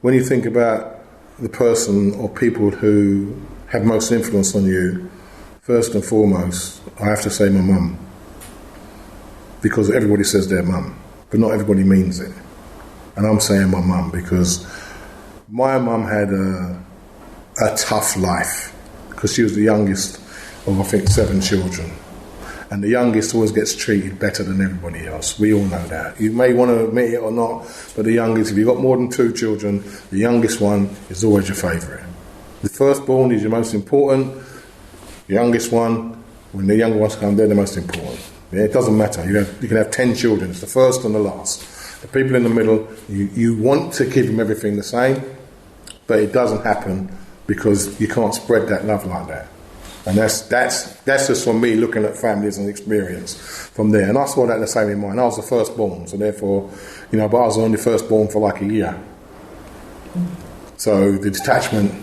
when you think about the person or people who have most influence on you, first and foremost, I have to say my mum. Because everybody says their mum, but not everybody means it. And I'm saying my mum because my mum had a tough life because she was the youngest of, I think, 7 children. And the youngest always gets treated better than everybody else. We all know that. You may want to admit it or not, but the youngest, if you've got more than 2 children, the youngest one is always your favourite. The firstborn is your most important. The youngest one, when the younger ones come, they're the most important. Yeah, it doesn't matter. You can have 10 children. It's the first and the last. The people in the middle, you want to give them everything the same, but it doesn't happen because you can't spread that love like that. And that's just from me looking at families and experience from there. And I saw that the same in mine. I was the firstborn, so therefore, but I was only firstborn for like a year. So the detachment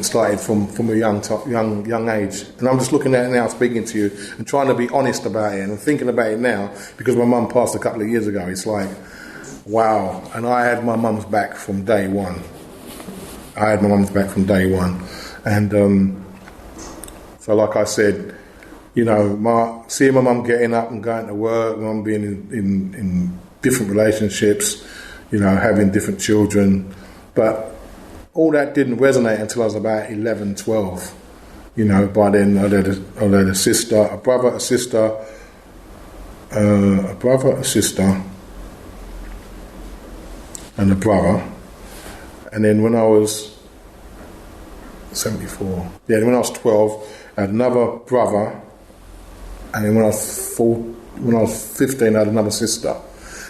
started from a young age. And I'm just looking at it now, speaking to you, and trying to be honest about it and thinking about it now, because my mum passed a couple of years ago. It's like, wow. And I had my mum's back from day one. And so like I said, seeing my mum getting up and going to work, mum being in different relationships, having different children, but all that didn't resonate until I was about 11, 12. By then I had a sister, a brother, a sister, and a brother. And then when I was 74, when I was 12, I had another brother, and then when I was 15, I had another sister.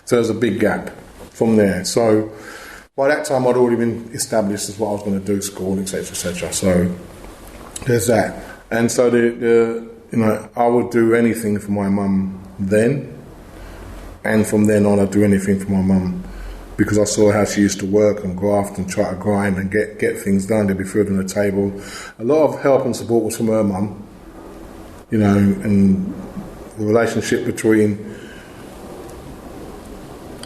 So there's a big gap from there. So by that time, I'd already been established as what I was going to do, school, etc., etc. So there's that. And so I would do anything for my mum then, and from then on, I'd do anything for my mum, because I saw how she used to work and graft and try to grind and get things done. There'd be food on the table. A lot of help and support was from her mum, and the relationship between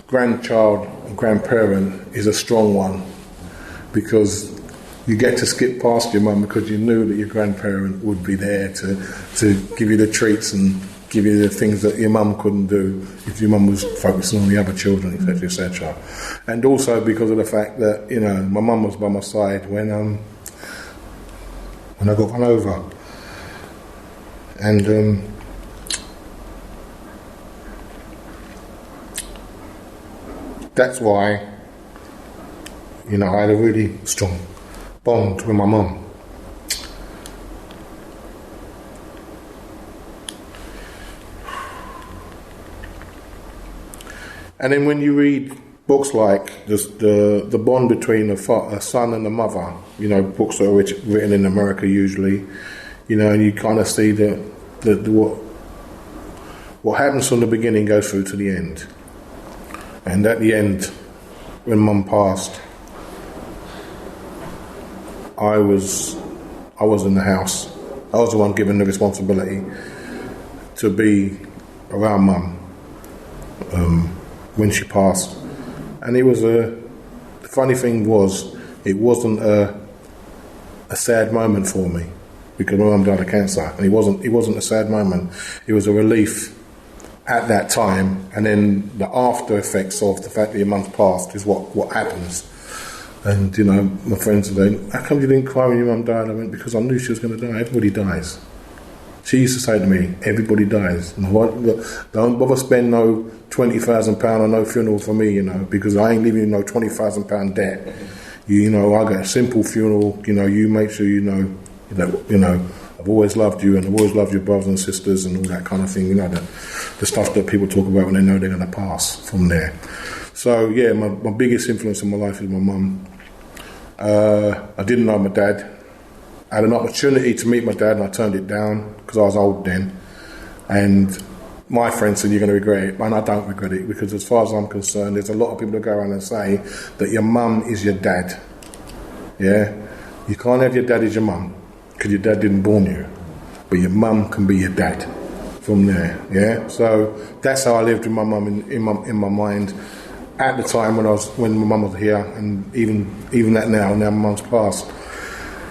grandchild and grandparent is a strong one, because you get to skip past your mum because you knew that your grandparent would be there to give you the treats and give you the things that your mum couldn't do if your mum was focusing on the other children, etc., etc. And also because of the fact that my mum was by my side when I got run over, and that's why I had a really strong bond with my mum. And then when you read books like the bond between a son and a mother, books that are written in America usually, and you kind of see what happens from the beginning goes through to the end. And at the end, when Mum passed, I was in the house. I was the one given the responsibility to be around Mum when she passed. And the funny thing was, it wasn't a sad moment for me, because my mum died of cancer, and it wasn't a sad moment. It was a relief at that time, and then the after effects of the fact that your mum's passed is what happens. And my friends were saying, "How come you didn't cry when your mum died?" I went, "Because I knew she was going to die. Everybody dies." She used to say to me, "Everybody dies. Don't bother spend no £20,000 on no funeral for me, because I ain't leaving you no £20,000 debt. I got a simple funeral. You make sure that I've always loved you, and I've always loved your brothers and sisters, and all that kind of thing. The stuff that people talk about when they know they're going to pass from there." So yeah, my biggest influence in my life is my mum. I didn't know my dad. I had an opportunity to meet my dad, and I turned it down because I was old then. And my friend said, "You're going to regret it," and I don't regret it, because as far as I'm concerned, there's a lot of people that go around and say that your mum is your dad. Yeah, you can't have your dad as your mum, because your dad didn't born you, but your mum can be your dad from there. Yeah, so that's how I lived with my mum in my mind. at the time when my mum was here, and even that now my mum's passed,